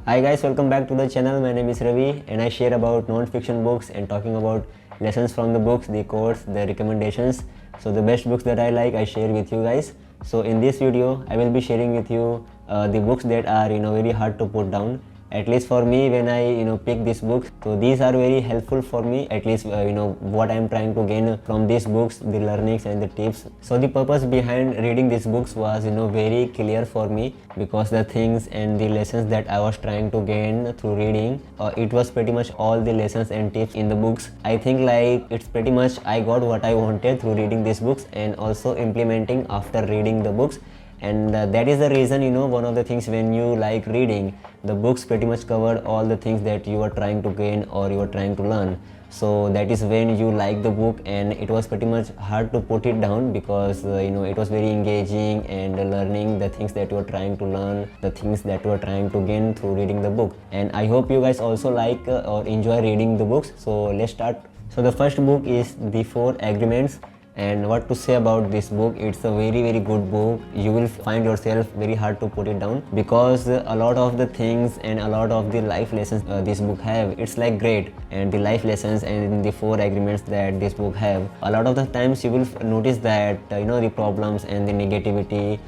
Hi guys, welcome back to the channel. My name is Ravi and I share about non-fiction books and talking about lessons from the books, the quotes, the recommendations. So the best books that I like, I share with you guys. So in this video, I will be sharing with you the books that are very hard to put down. At least for me, when I pick these books, so these are very helpful for me. At least what I am trying to gain from these books, the learnings and the tips. So the purpose behind reading these books was very clear for me, because the things and the lessons that I was trying to gain through reading, it was pretty much all the lessons and tips in the books. I think like it's pretty much I got what I wanted through reading these books and also implementing after reading the books. And that is the reason, one of the things, when you like reading, the books pretty much covered all the things that you are trying to gain or you are trying to learn. So that is when you like the book, and it was pretty much hard to put it down, because it was very engaging and learning the things that you are trying to learn, the things that you are trying to gain through reading the book. And I hope you guys also like or enjoy reading the books. So let's start. So the first book is The Four Agreements. And what to say about this book, it's a very good book. You will find yourself very hard to put it down, because a lot of the things and a lot of the life lessons this book have, it's like great. And the life lessons and the four agreements that this book have, a lot of the times you will notice that the problems and the negativity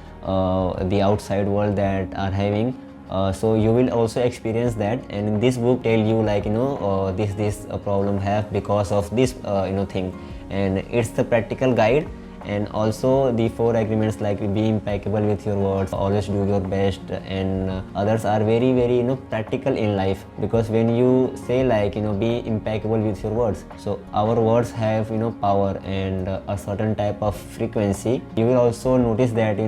the outside world that are having, so you will also experience that. And in this book tell you like this problem have because of this thing. And it's the practical guide. And also the four agreements, like be impeccable with your words, always do your best, and others are very practical in life. Because when you say like be impeccable with your words, so our words have power and a certain type of frequency. You will also notice that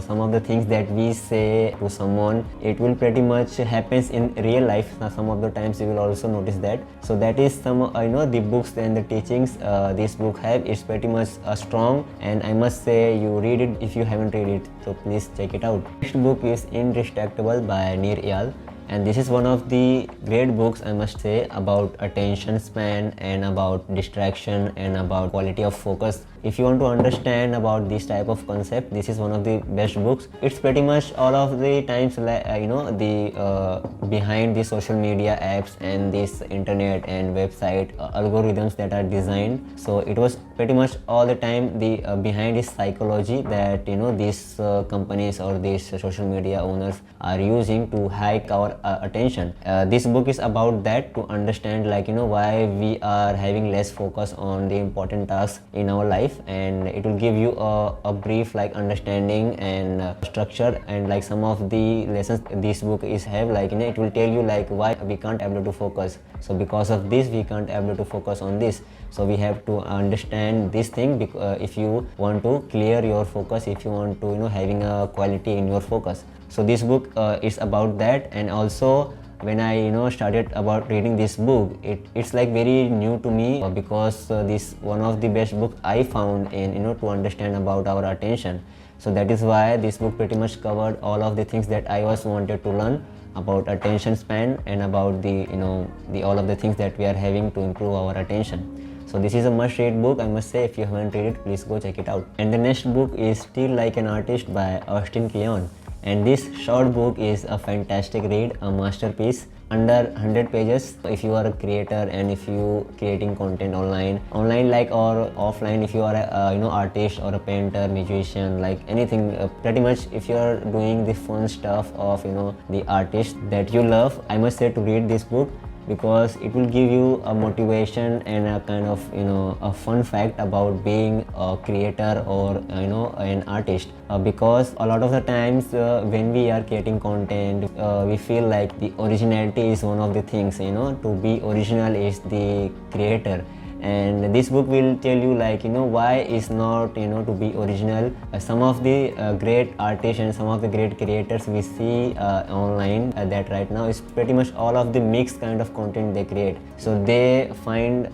some of the things that we say to someone, it will pretty much happens in real life. Some of the times you will also notice that. So that is some the books and the teachings this book have. It's pretty much strong, and I must say you read it if you haven't read it, so please check it out. Next book is Indestructible by Nir Eyal. And this is one of the great books, I must say, about attention span and about distraction and about quality of focus. If you want to understand about this type of concept, this is one of the best books. It's pretty much all of the times like the behind the social media apps and this internet and website algorithms that are designed. So it was pretty much all the time the behind this psychology that these companies or these social media owners are using to hack our attention. This book is about that, to understand like why we are having less focus on the important tasks in our life. And it will give you a brief like understanding and structure, and like some of the lessons this book is have, like it will tell you like why we can't able to focus. So because of this we can't able to focus on this. So we have to understand this thing if you want to clear your focus, if you want to having a quality in your focus. So this book is about that. And also when I started about reading this book, it's like very new to me, because this one of the best books I found in to understand about our attention. So that is why this book pretty much covered all of the things that I was wanted to learn about attention span and about the the all of the things that we are having to improve our attention. So this is a must read book, I must say. If you haven't read it, please go check it out. And the next book is Steal Like an Artist by Austin Kleon. And this short book is a fantastic read, a masterpiece, under 100 pages. If you are a creator and if you creating content online like or offline, if you are a artist or a painter, musician, like anything, pretty much if you are doing the fun stuff of the artist that you love, I must say to read this book, because it will give you a motivation and a kind of a fun fact about being a creator or an artist. Because a lot of the times when we are creating content, we feel like the originality is one of the things, to be original is the creator. And this book will tell you like why is not to be original. Some of the great artists and some of the great creators we see online that right now is pretty much all of the mixed kind of content they create. So they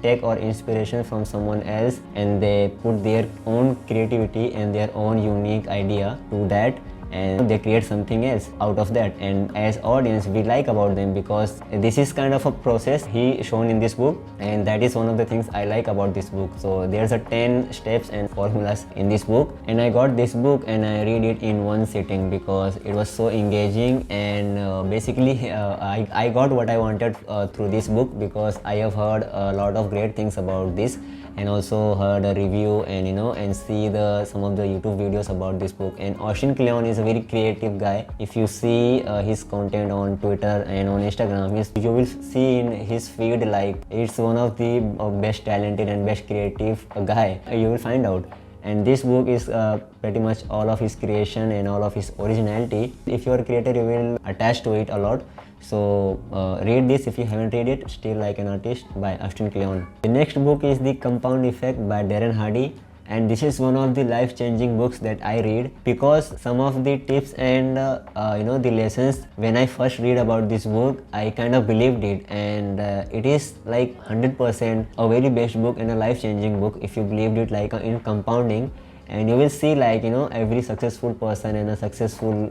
take or inspiration from someone else, and they put their own creativity and their own unique idea to that. and they create something else out of that, and as audience we like about them because this is kind of a process he shown in this book, and that is one of the things I like about this book. So there's a 10 steps and formulas in this book, and I got this book and I read it in one sitting because it was so engaging, and basically I got what I wanted through this book, because I have heard a lot of great things about this, and also heard a review and and see some of the YouTube videos about this book. And Austin Kleon is a very creative guy. If you see his content on Twitter and on Instagram, you will see in his feed like it's one of the best talented and best creative guy you will find out. And this book is pretty much all of his creation and all of his originality. If you are a creator, you will attach to it a lot. So read this if you haven't read it, Still Like an Artist by Austin Kleon. The next book is The Compound Effect by Darren Hardy, and this is one of the life-changing books that I read, because some of the tips and the lessons, when I first read about this book, I kind of believed it, and it is like 100% a very best book and a life-changing book if you believed it, like in compounding. And you will see like every successful person and a successful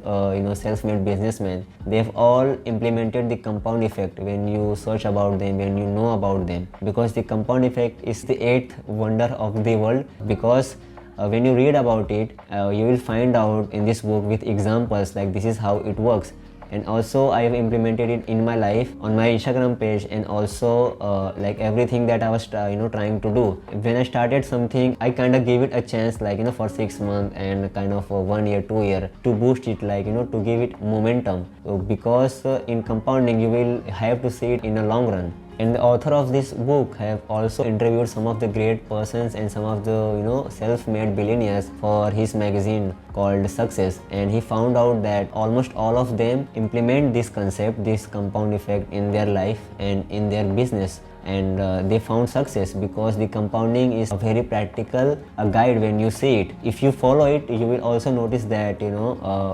self-made businessman, they've all implemented the compound effect when you search about them, when you know about them, because the compound effect is the eighth wonder of the world. Because when you read about it, you will find out in this book with examples like this is how it works. And also I have implemented it in my life on my Instagram page, and also like everything that I was trying to do. When I started something, I kind of gave it a chance, like for 6 months and kind of 1 year, 2 year, to boost it, like to give it momentum. So because in compounding you will have to see it in a long run. And the author of this book have also interviewed some of the great persons and some of the self-made billionaires for his magazine called Success, and he found out that almost all of them implement this concept, this compound effect, in their life and in their business. And they found success because the compounding is a very practical guide when you see it. If you follow it, you will also notice that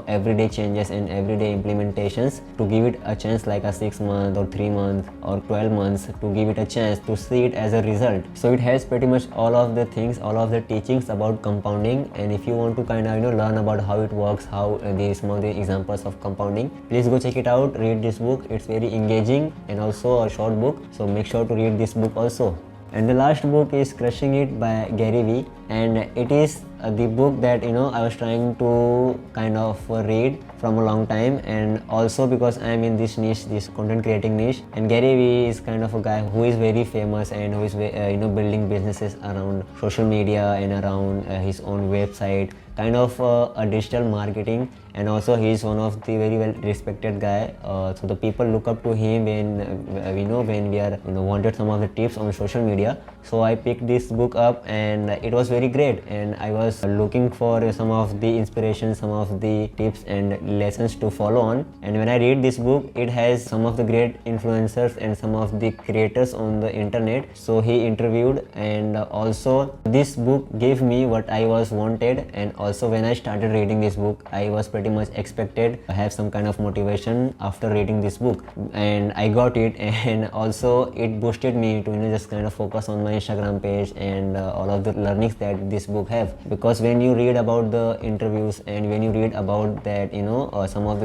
everyday changes and everyday implementations, to give it a chance, like a 6 month or 3 months or 12 months, to give it a chance to see it as a result. So it has pretty much all of the things, all of the teachings about compounding. And if you want to kind of learn about how it works, how some of the examples of compounding, please go check it out, read this book. It's very engaging and also a short book, so make sure to read this book also. And the last book is Crushing It by Gary Vee, and it is the book that I was trying to kind of read from a long time, and also because I am in this niche, this content creating niche, and Gary Vee is kind of a guy who is very famous and who is building businesses around social media and around his own website, kind of a digital marketing. And also he is one of the very well respected guy, so the people look up to him when we are wanted some of the tips on social media. So I picked this book up and it was very great, and I was looking for some of the inspiration, some of the tips and lessons to follow on. And when I read this book, it has some of the great influencers and some of the creators on the internet, so he interviewed. And also this book gave me what I was wanted, and also when I started reading this book, I was pretty much expected to have some kind of motivation after reading this book, and I got it. And also it boosted me to just kind of focus on my Instagram page and all of the learnings that this book have. Because when you read about the interviews and when you read about that some of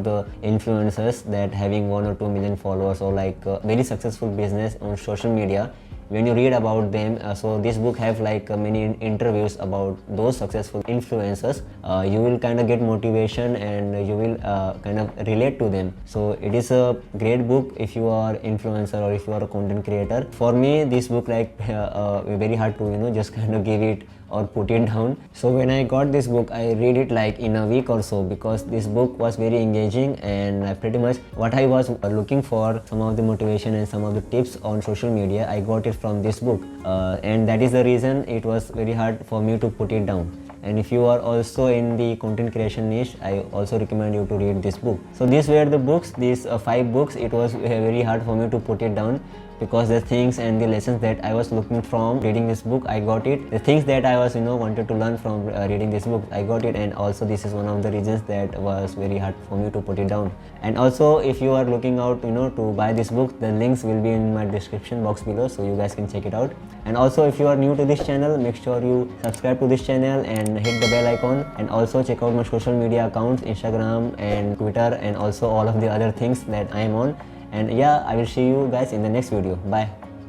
the influencers that having 1 or 2 million followers, or like very successful business on social media, when you read about them, so this book have like many interviews about those successful influencers, you will kind of get motivation and you will kind of relate to them. So it is a great book if you are influencer or if you are a content creator. For me, this book like very hard to just kind of give it or put it down. So when I got this book, I read it like in a week or so, because this book was very engaging, and pretty much what I was looking for, some of the motivation and some of the tips on social media, I got it from this book, and that is the reason it was very hard for me to put it down. And if you are also in the content creation niche, I also recommend you to read this book. So these were the books, these 5 books. It was very hard for me to put it down, because the things and the lessons that I was looking from reading this book, I got it. The things that I was wanted to learn from reading this book, I got it. And also this is one of the reasons that was very hard for me to put it down. And also if you are looking out to buy this book, the links will be in my description box below, so you guys can check it out. And also if you are new to this channel, make sure you subscribe to this channel and hit the bell icon. And also check out my social media accounts, Instagram and Twitter, and also all of the other things that I am on. And yeah, I will see you guys in the next video. Bye.